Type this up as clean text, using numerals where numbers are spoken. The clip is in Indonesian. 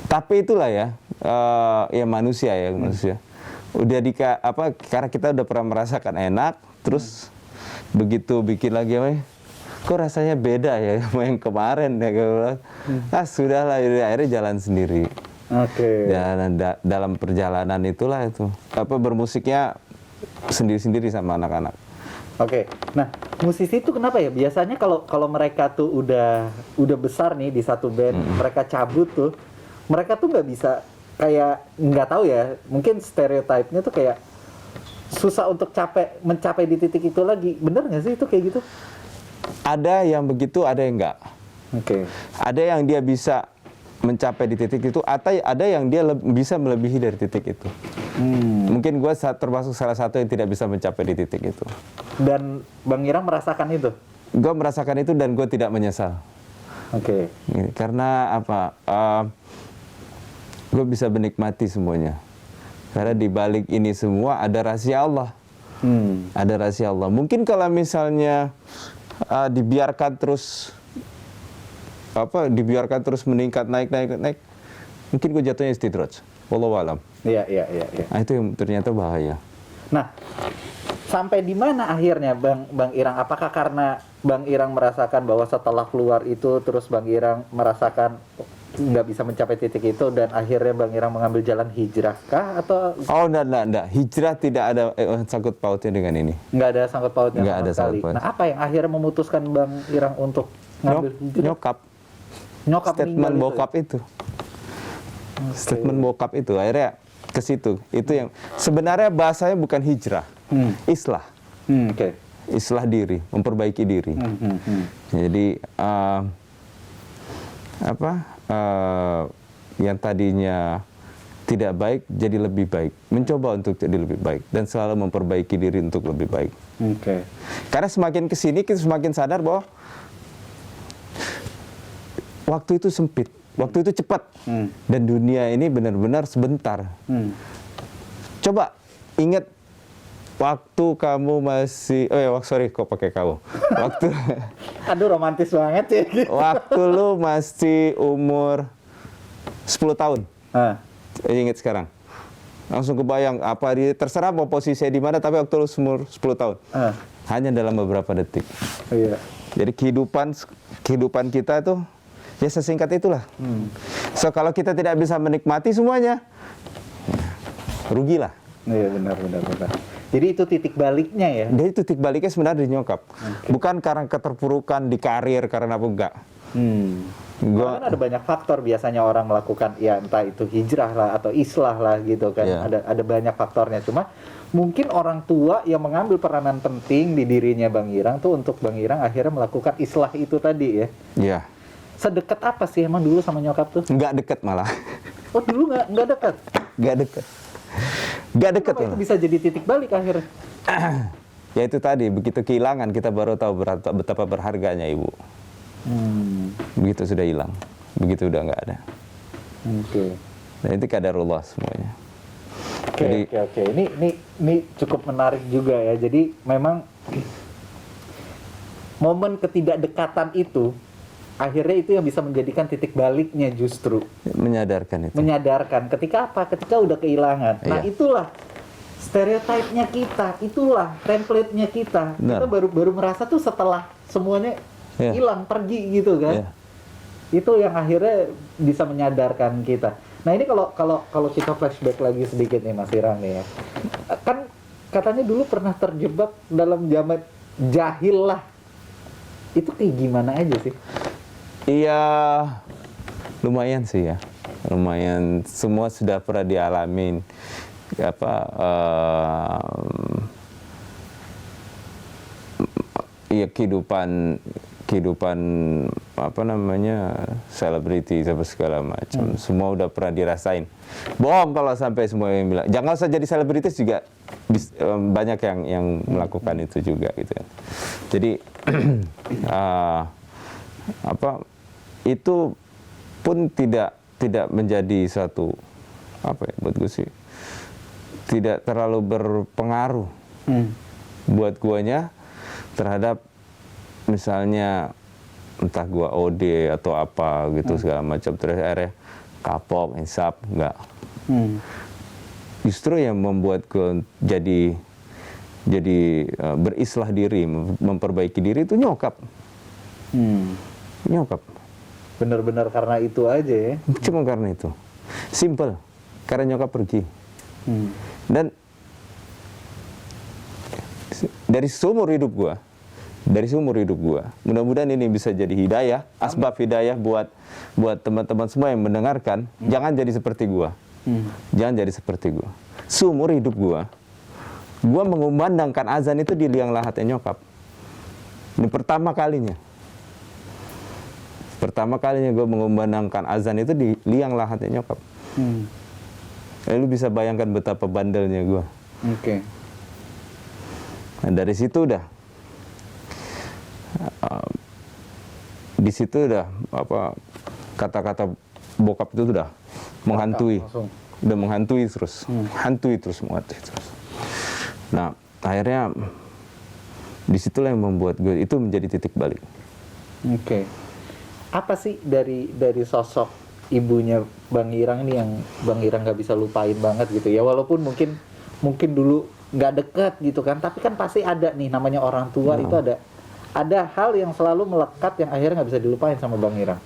Tapi itulah ya, ya manusia ya manusia. Udah karena kita udah pernah merasakan enak, terus begitu bikin lagi kok rasanya beda ya sama yang kemarin ya. Sudahlah, akhirnya jalan sendiri. Oke. Dan dalam perjalanan itulah itu bermusiknya sendiri-sendiri sama anak-anak. Oke. Nah, musisi itu kenapa ya? Biasanya kalau mereka tuh udah besar nih di satu band, mereka cabut tuh, mereka tuh nggak bisa kayak nggak tahu ya. Mungkin stereotipnya tuh kayak susah untuk mencapai di titik itu lagi. Bener nggak sih itu kayak gitu? Ada yang begitu, ada yang enggak. Oke. Ada yang dia bisa mencapai di titik itu, atau ada yang dia bisa melebihi dari titik itu. Mungkin gue termasuk salah satu yang tidak bisa mencapai di titik itu. Dan Bang Irang merasakan itu? Gue merasakan itu dan gue tidak menyesal. Oke. Karena apa? Gue bisa menikmati semuanya. Karena di balik ini semua ada rahasia Allah. Ada rahasia Allah. Mungkin kalau misalnya dibiarkan terus meningkat, naik, mungkin gue jatuhnya istidraj. Wallahu alam. Iya. Nah, itu yang ternyata bahaya. Nah, sampai di mana akhirnya Bang Irang? Apakah karena Bang Irang merasakan bahwa setelah keluar itu terus Bang Irang merasakan nggak bisa mencapai titik itu dan akhirnya Bang Irang mengambil jalan hijrah kah atau? Oh, enggak. Hijrah tidak ada sangkut pautnya dengan ini. Nggak ada sangkut pautnya Nggak sama ada sekali. sangkut paut. Nah, apa yang akhirnya memutuskan Bang Irang untuk ngambil hijrah? Nyokap Statement meninggal bokap itu. Statement bokap itu akhirnya ke situ. Itu yang sebenarnya bahasanya bukan hijrah, islah. Oke. Islah diri, memperbaiki diri. Jadi yang tadinya tidak baik jadi lebih baik, mencoba untuk jadi lebih baik dan selalu memperbaiki diri untuk lebih baik. Oke. Karena semakin kesini kita semakin sadar bahwa waktu itu sempit, waktu itu cepat, dan dunia ini benar-benar sebentar. Coba ingat waktu kamu masih, kok pakai kamu? Aduh, romantis banget ya. Waktu lu masih umur 10 tahun. Ingat sekarang. Langsung kebayang terserah mau posisinya di mana, tapi waktu lu umur 10 tahun. Hanya dalam beberapa detik. Iya. Jadi kehidupan kita itu ya sesingkat itulah. So kalau kita tidak bisa menikmati semuanya, rugilah. Iya, benar. Jadi itu titik baliknya ya? Jadi titik baliknya sebenarnya di nyokap. Bukan karena keterpurukan di karir, karena apa enggak. Kan ada banyak faktor biasanya orang melakukan, ya entah itu hijrah lah atau islah lah gitu kan. Yeah. Ada banyak faktornya. Cuma mungkin orang tua yang mengambil peranan penting di dirinya Bang Irang tuh untuk Bang Irang akhirnya melakukan islah itu tadi ya? Iya. Sedekat apa sih emang dulu sama nyokap tuh? Nggak dekat malah. Oh, dulu nggak dekat? Nggak dekat. Kenapa itu bisa jadi titik balik akhirnya? Ya itu tadi, begitu kehilangan kita baru tahu betapa berharganya ibu. Begitu sudah hilang, begitu udah nggak ada. Oke. Dan itu qadarullah semuanya. Oke. Ini cukup menarik juga ya. Jadi memang momen ketidakdekatan itu akhirnya itu yang bisa menjadikan titik baliknya justru. Menyadarkan itu. Menyadarkan. Ketika apa? Ketika udah kehilangan. Nah, itulah stereotipnya kita, itulah template-nya kita. Nah. Kita baru merasa tuh setelah semuanya hilang, pergi gitu kan. Itu yang akhirnya bisa menyadarkan kita. Nah, ini kalau kita flashback lagi sedikit nih Mas Irang nih ya. Kan katanya dulu pernah terjebak dalam zaman jahil lah. Itu kayak gimana aja sih? Iya, lumayan sih ya. Lumayan, semua sudah pernah dialamin. Iya, kehidupan selebriti segala macam, semua udah pernah dirasain. Bohong kalau sampai semua yang bilang jangan usah jadi selebritis juga, banyak yang melakukan itu juga gitu. Jadi itu pun tidak menjadi satu buat gue sih tidak terlalu berpengaruh buat guanya terhadap misalnya entah gua OD atau apa gitu segala macam. Terus akhirnya kapok, insaf, enggak. Hmm. Justru yang membuat gue jadi berislah diri, memperbaiki diri itu nyokap. Nyokap. Bener-bener karena itu aja ya. Cuma karena itu. Simple. Karena nyokap pergi. Dan dari seumur hidup gua, mudah-mudahan ini bisa jadi hidayah, asbab hidayah buat teman-teman semua yang mendengarkan. Jangan jadi seperti gua. Jangan jadi seperti gua. Seumur hidup gua mengumandangkan azan itu di liang lahatnya nyokap. Ini pertama kalinya. Pertama kalinya gue mengumandangkan azan itu di liang lahatnya nyokap. Lu bisa bayangkan betapa bandelnya gue. Oke. Nah, dari situ udah, di situ udah kata-kata bokap itu udah menghantui, udah menghantui terus, menghantui terus. Nah, akhirnya disitulah yang membuat gue itu menjadi titik balik. Oke. Apa sih dari sosok ibunya Bang Irang ini yang Bang Irang nggak bisa lupain banget gitu ya, walaupun mungkin dulu nggak dekat gitu kan, tapi kan pasti ada nih namanya orang tua. Itu ada hal yang selalu melekat yang akhirnya nggak bisa dilupain sama Bang Irang.